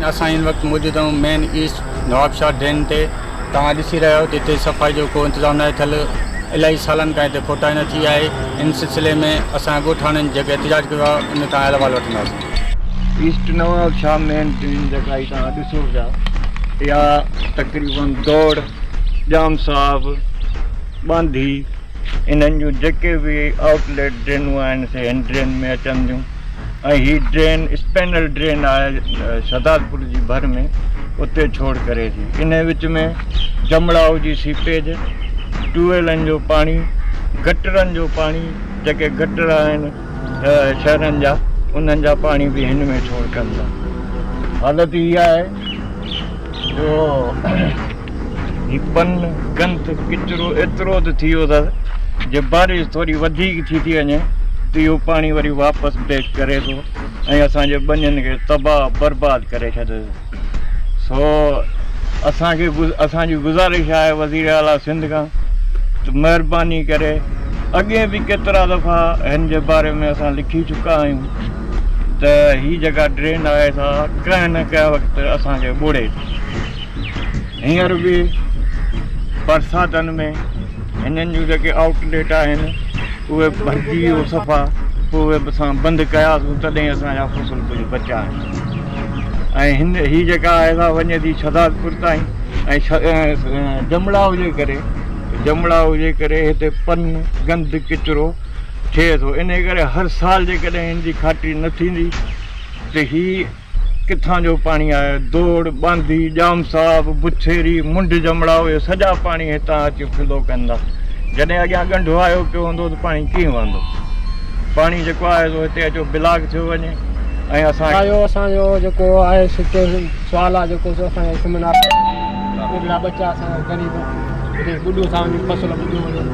असां इन वक़्तु मौजूदु आहियूं मेन ईस्ट नवाबशाह ड्रेन ते। तव्हां ॾिसी रहिया आहियो त हिते सफ़ाई जो को इंतज़ाम न आहे थियल। इलाही सालनि खां हिते खोटाई न थी आहे। इन सिलसिले में असां ॻोठाणनि जेके एहतिजाज कयो आहे उन तां अहवाल वठंदासीं। ईस्ट नवाबशाह मेन ड्रेन जेका तव्हां ॾिसो पिया, इहा तक़रीबन दौड़, जाम साहब, बांधी, इन्हनि जूं जेके बि आउटलेट ड्रेनूं आहिनि से हिन ड्रेन में अचनि थियूं। ऐं हीअ ड्रेन स्पेनल ड्रेन आहे शहदादपुर जी भर में, उते छोड़ करे थी। इन विच में जमड़ाऊ जी सीपेज, ट्यूबवेलनि जो पाणी, गटरनि जो पाणी, जेके गटर आहिनि शहरनि जा उन्हनि जा पाणी बि हिन में छोड़ कनि था। हालत इहा आहे जो हीअ पन गंद किचिरो एतिरो त थी वियो अथसि जे बारिश थोरी वधीक थी वञे त इहो पाणी वरी वापसि बैक करे थो ऐं असांजे ॿनियुनि खे तबाह बर्बाद करे छॾे। सो असांजी गुज़ारिश आहे वज़ीर आला सिंध खां त महिरबानी करे, अॻे बि केतिरा दफ़ा हिन जे बारे में असां लिखी चुका आहियूं त हीअ जेका ड्रेन आहे सा कंहिं न कंहिं वक़्तु असांखे ॿोड़े थी। हींअर बि बरसातनि में हिननि जूं जेके आउटलेट आहिनि उहे भरिजी वियो सफ़ा, पोइ उहे असां बंदि कयासीं तॾहिं असांजा फसल कुझु बचिया आहिनि। ऐं हीअ जेका आहे सा वञे थी शहदादपुर ताईं ऐं जमड़ाऊ जे करे हिते पन गंद किचिरो थिए थो। इन करे हर साल जेकॾहिं हिन जी खाटी न थींदी त हीअ किथां जो पाणी आहे, दौड़, बांधी, जाम साहब, बुछेरी, मुंड जमड़ाऊ, इहे सॼा पाणी हितां अची फिलो कंदा। जॾहिं अॻियां ॻंढु आयो पियो हूंदो त पाणी कीअं वहंदो? पाणी जेको आहे सो हिते अचो ब्लॉक थियो वञे। ऐं असांजो जेको आहे सुवाल आहे जेको असांजे सेमिनार बचा असांजा ग़रीब हिते ॿुॾो असांजी फसल ॿुॾियूं वञनि,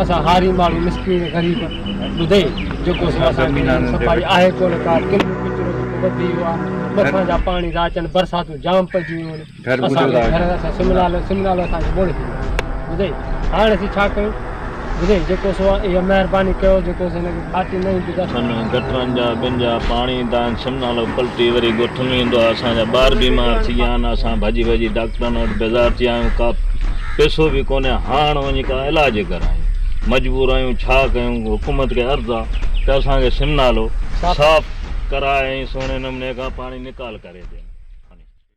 असां हारी माण्हू मिसकीन ग़रीब ॿुधे जेको सफ़ाई आहे कोन का, किलो किचिरो जेको वधी वियो आहे, मथां जा पाणी था अचनि, बरसातूं जाम पइजी वियूं आहिनि, असां सिमनाल असांखे ॿोड़े थी ॿुधे। हाणे असीं छा कयूं ॿुधे, जेको सो इहा महिरबानी कयो जेको हिनखे खाटी न ईंदी गटरनि जा ॿिनि जा पाणी ईंदा आहिनि, सिमनालो पलटी वरी ॻोठ में ईंदो आहे। असांजा ॿार बीमार थी विया आहिनि, असां भॼी डॉक्टरनि वटि बेज़ार थी विया आहियूं, का पैसो बि कोन्हे हाणे वञी का इलाज करायूं, मजबूर आहियूं। छा कयूं? हुकूमत खे अर्ज़ु आहे त असांखे सिमनालो साफ़ कराए ऐं सुहिणे नमूने खां पाणी निकाल करे ॾिए।